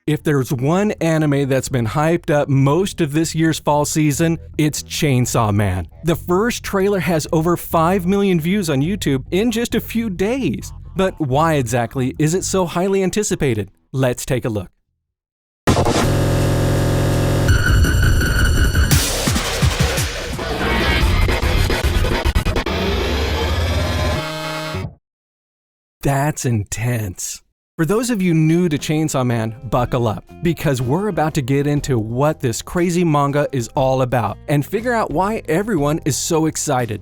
If there's one anime that's been hyped up most of this year's fall season, it's Chainsaw Man. The first trailer has over 5 million views on YouTube in just a few days. But why exactly is it so highly anticipated? Let's take a look. That's intense. For those of you new to Chainsaw Man, buckle up, because we're about to get into what this crazy manga is all about and figure out why everyone is so excited.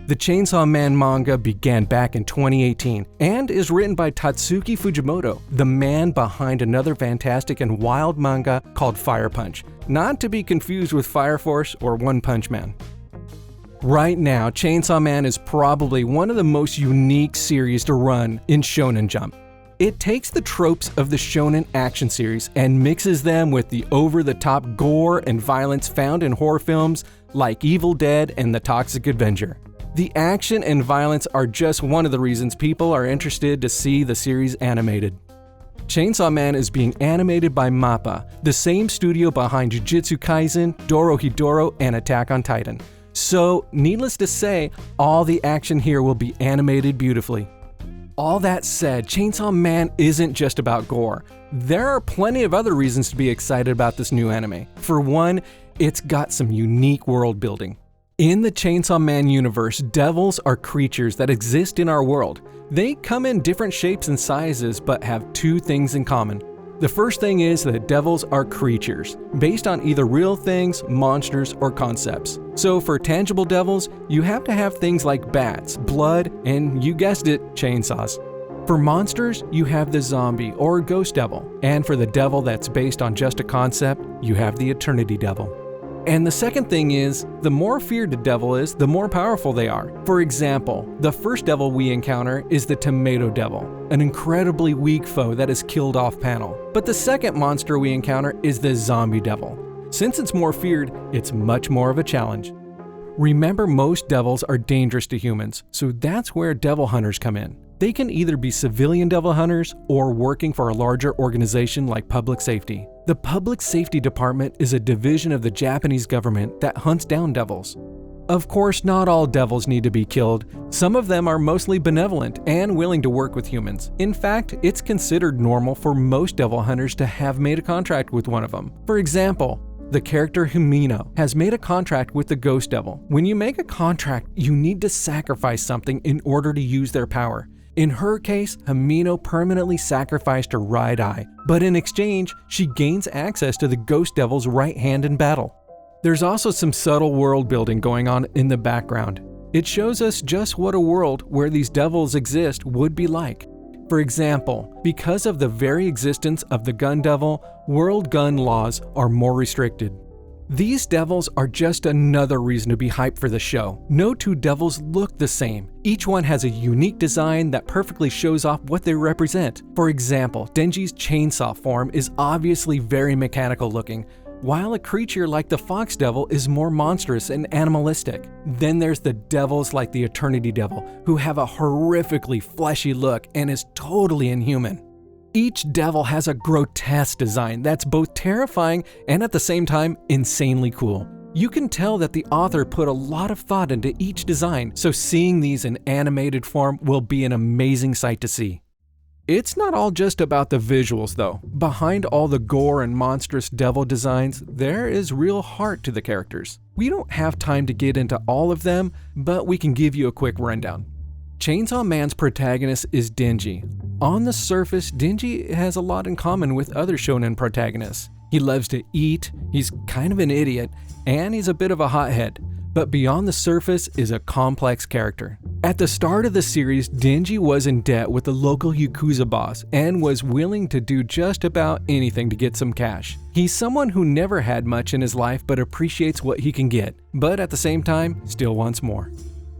The Chainsaw Man manga began back in 2018 and is written by Tatsuki Fujimoto, the man behind another fantastic and wild manga called Fire Punch, not to be confused with Fire Force or One Punch Man. Right now, Chainsaw Man is probably one of the most unique series to run in Shonen Jump. It takes the tropes of the shonen action series and mixes them with the over-the-top gore and violence found in horror films like Evil Dead and The Toxic Avenger. The action and violence are just one of the reasons people are interested to see the series animated. Chainsaw Man is being animated by MAPPA, the same studio behind Jujutsu Kaisen, Dorohedoro, and Attack on Titan. So, needless to say, all the action here will be animated beautifully. All that said, Chainsaw Man isn't just about gore. There are plenty of other reasons to be excited about this new anime. For one, it's got some unique world building. In the Chainsaw Man universe, devils are creatures that exist in our world. They come in different shapes and sizes, but have two things in common. The first thing is that devils are creatures, based on either real things, monsters, or concepts. So for tangible devils, you have to have things like bats, blood, and you guessed it, chainsaws. For monsters, you have the zombie or ghost devil. And for the devil that's based on just a concept, you have the eternity devil. And the second thing is, the more feared the devil is, the more powerful they are. For example, the first devil we encounter is the tomato devil, an incredibly weak foe that is killed off panel. But the second monster we encounter is the zombie devil. Since it's more feared, it's much more of a challenge. Remember, most devils are dangerous to humans, so that's where devil hunters come in. They can either be civilian devil hunters or working for a larger organization like public safety. The Public Safety Department is a division of the Japanese government that hunts down devils. Of course, not all devils need to be killed. Some of them are mostly benevolent and willing to work with humans. In fact, it's considered normal for most devil hunters to have made a contract with one of them. For example, the character Himino has made a contract with the Ghost Devil. When you make a contract, you need to sacrifice something in order to use their power. In her case, Himino permanently sacrificed her right eye, but in exchange, she gains access to the Ghost Devil's right hand in battle. There's also some subtle world building going on in the background. It shows us just what a world where these devils exist would be like. For example, because of the very existence of the gun devil, world gun laws are more restricted. These devils are just another reason to be hyped for the show. No two devils look the same. Each one has a unique design that perfectly shows off what they represent. For example, Denji's chainsaw form is obviously very mechanical looking, while a creature like the fox devil is more monstrous and animalistic. Then there's the devils like the Eternity Devil, who have a horrifically fleshy look and is totally inhuman. Each devil has a grotesque design that's both terrifying and at the same time insanely cool. You can tell that the author put a lot of thought into each design, so seeing these in animated form will be an amazing sight to see. It's not all just about the visuals though. Behind all the gore and monstrous devil designs, there is real heart to the characters. We don't have time to get into all of them, but we can give you a quick rundown. Chainsaw Man's protagonist is Denji. On the surface, Denji has a lot in common with other shonen protagonists. He loves to eat, he's kind of an idiot, and he's a bit of a hothead. But beyond the surface is a complex character. At the start of the series, Denji was in debt with the local Yakuza boss and was willing to do just about anything to get some cash. He's someone who never had much in his life but appreciates what he can get, but at the same time, still wants more.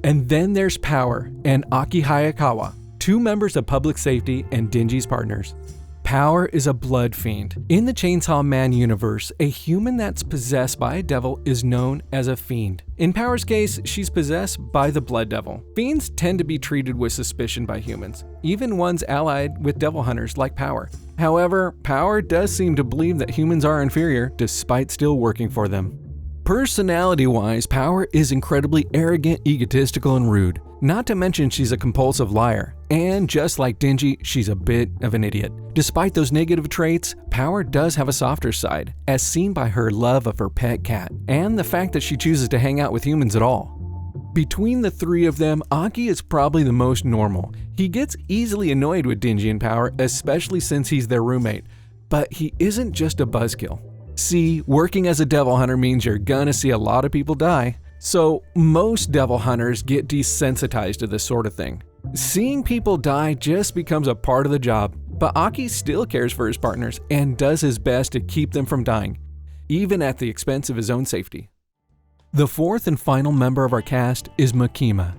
And then there's Power and Aki Hayakawa, two members of public safety and Denji's partners. Power is a blood fiend. In the Chainsaw Man universe, a human that's possessed by a devil is known as a fiend. In Power's case, she's possessed by the blood devil. Fiends tend to be treated with suspicion by humans, even ones allied with devil hunters like Power. However, Power does seem to believe that humans are inferior despite still working for them. Personality-wise, Power is incredibly arrogant, egotistical, and rude. Not to mention she's a compulsive liar. And just like Denji, she's a bit of an idiot. Despite those negative traits, Power does have a softer side, as seen by her love of her pet cat, and the fact that she chooses to hang out with humans at all. Between the three of them, Aki is probably the most normal. He gets easily annoyed with Denji and Power, especially since he's their roommate. But he isn't just a buzzkill. See, working as a devil hunter means you're gonna see a lot of people die. So most devil hunters get desensitized to this sort of thing. Seeing people die just becomes a part of the job, but Aki still cares for his partners and does his best to keep them from dying, even at the expense of his own safety. The fourth and final member of our cast is Makima,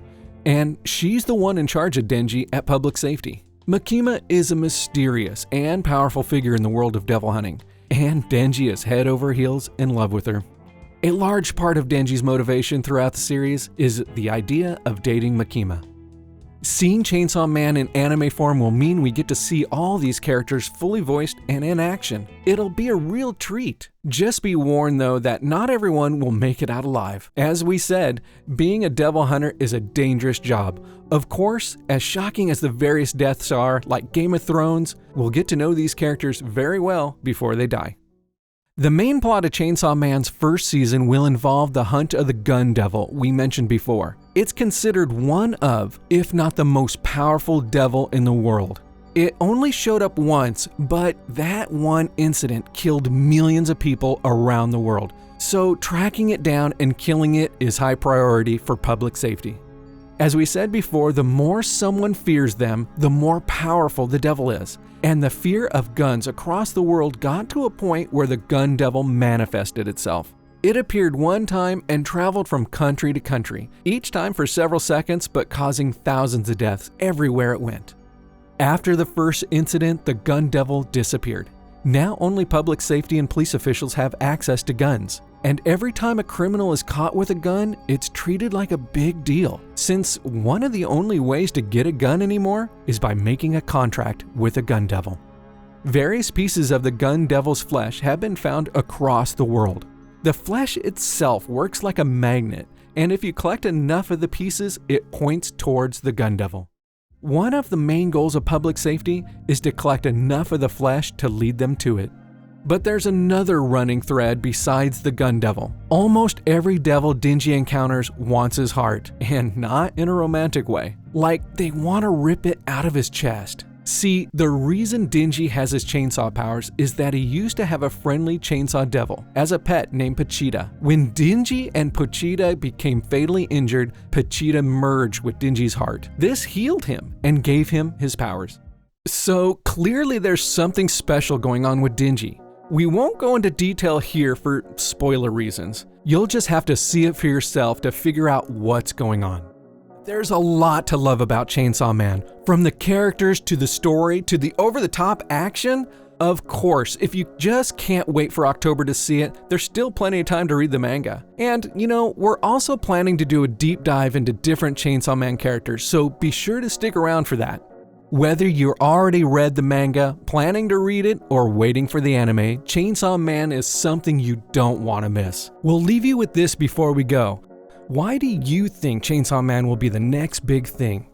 and she's the one in charge of Denji at public safety. Makima is a mysterious and powerful figure in the world of devil hunting, and Denji is head over heels in love with her. A large part of Denji's motivation throughout the series is the idea of dating Makima. Seeing Chainsaw Man in anime form will mean we get to see all these characters fully voiced and in action. It'll be a real treat. Just be warned though that not everyone will make it out alive. As we said, being a devil hunter is a dangerous job. Of course, as shocking as the various deaths are, like Game of Thrones, we'll get to know these characters very well before they die. The main plot of Chainsaw Man's first season will involve the hunt of the Gun Devil we mentioned before. It's considered one of, if not the most powerful devil in the world. It only showed up once, but that one incident killed millions of people around the world. So tracking it down and killing it is high priority for public safety. As we said before, the more someone fears them, the more powerful the devil is. And the fear of guns across the world got to a point where the Gun Devil manifested itself. It appeared one time and traveled from country to country, each time for several seconds but causing thousands of deaths everywhere it went. After the first incident, the Gun Devil disappeared. Now only public safety and police officials have access to guns. And every time a criminal is caught with a gun, it's treated like a big deal, since one of the only ways to get a gun anymore is by making a contract with a Gun Devil. Various pieces of the Gun Devil's flesh have been found across the world. The flesh itself works like a magnet, and if you collect enough of the pieces, it points towards the Gun Devil. One of the main goals of public safety is to collect enough of the flesh to lead them to it. But there's another running thread besides the Gun Devil. Almost every devil Denji encounters wants his heart, and not in a romantic way. Like they want to rip it out of his chest. See, the reason Denji has his chainsaw powers is that he used to have a friendly chainsaw devil as a pet named Pochita. When Denji and Pochita became fatally injured, Pochita merged with Denji's heart. This healed him and gave him his powers. So clearly there's something special going on with Denji. We won't go into detail here for spoiler reasons. You'll just have to see it for yourself to figure out what's going on. There's a lot to love about Chainsaw Man, from the characters to the story to the over-the-top action. Of course, if you just can't wait for October to see it, there's still plenty of time to read the manga. And, we're also planning to do a deep dive into different Chainsaw Man characters, so be sure to stick around for that. Whether you already read the manga, planning to read it, or waiting for the anime, Chainsaw Man is something you don't want to miss. We'll leave you with this before we go. Why do you think Chainsaw Man will be the next big thing?